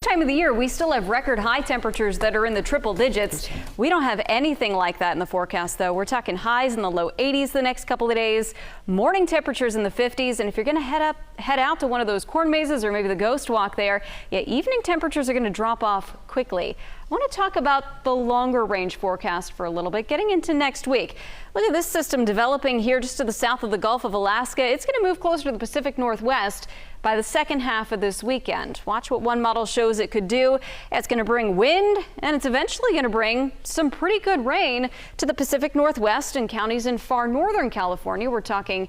Time of the year, we still have record high temperatures that are in the triple digits. We don't have anything like that in the forecast, though. We're talking highs in the low 80s the next couple of days, morning temperatures in the 50s. And if you're going to head out to one of those corn mazes or maybe the ghost walk there, evening temperatures are going to drop off quickly. I want to talk about the longer range forecast for a little bit, getting into next week. Look at this system developing here just to the south of the Gulf of Alaska. It's going to move closer to the Pacific Northwest by the second half of this weekend. Watch what one model shows it could do. It's going to bring wind, and it's eventually going to bring some pretty good rain to the Pacific Northwest and counties in far northern California. We're talking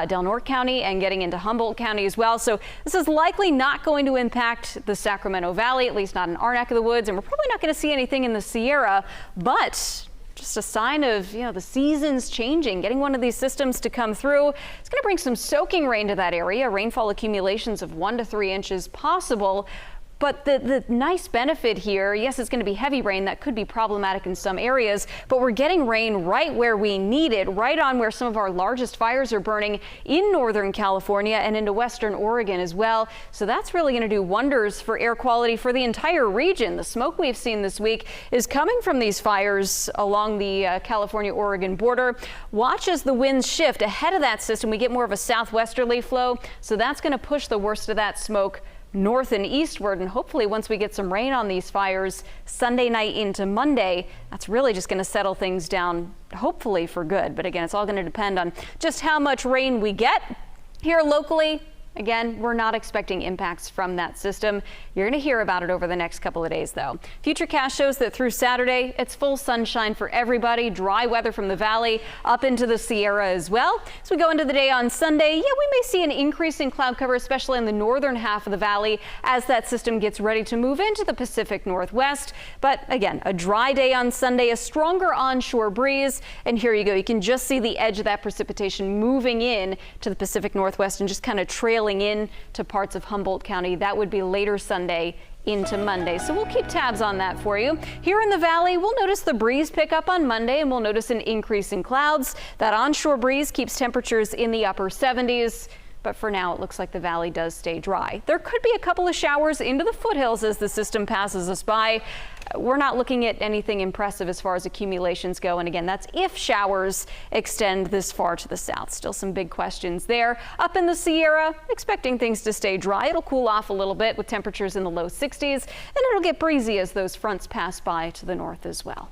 Del Norte County and getting into Humboldt County as well. So this is likely not going to impact the Sacramento Valley, at least not in our neck of the woods, and we're probably not going to see anything in the Sierra, but just a sign of, the seasons changing, getting one of these systems to come through. It's going to bring some soaking rain to that area, rainfall accumulations of 1 to 3 inches possible. But the nice benefit here, yes, it's going to be heavy rain that could be problematic in some areas, but we're getting rain right where we need it, right on where some of our largest fires are burning in Northern California and into Western Oregon as well. So that's really going to do wonders for air quality for the entire region. The smoke we've seen this week is coming from these fires along the California-Oregon border. Watch as the winds shift ahead of that system. We get more of a southwesterly flow, so that's going to push the worst of that smoke north and eastward, and hopefully once we get some rain on these fires Sunday night into Monday, that's really just going to settle things down, hopefully for good. But again, it's all going to depend on just how much rain we get here locally. Again, we're not expecting impacts from that system. You're going to hear about it over the next couple of days, though. Futurecast shows that through Saturday, it's full sunshine for everybody. Dry weather from the valley up into the Sierra as well. As we go into the day on Sunday, we may see an increase in cloud cover, especially in the northern half of the valley as that system gets ready to move into the Pacific Northwest. But again, a dry day on Sunday, a stronger onshore breeze. And here you go. You can just see the edge of that precipitation moving in to the Pacific Northwest and just kind of trailing in to parts of Humboldt County. That would be later Sunday into Monday. So we'll keep tabs on that for you. Here in the valley, we'll notice the breeze pick up on Monday, and we'll notice an increase in clouds. That onshore breeze keeps temperatures in the upper 70s. But for now, it looks like the valley does stay dry. There could be a couple of showers into the foothills as the system passes us by. We're not looking at anything impressive as far as accumulations go. And again, that's if showers extend this far to the south. Still some big questions there. Up in the Sierra, expecting things to stay dry. It'll cool off a little bit with temperatures in the low 60s, and it'll get breezy as those fronts pass by to the north as well.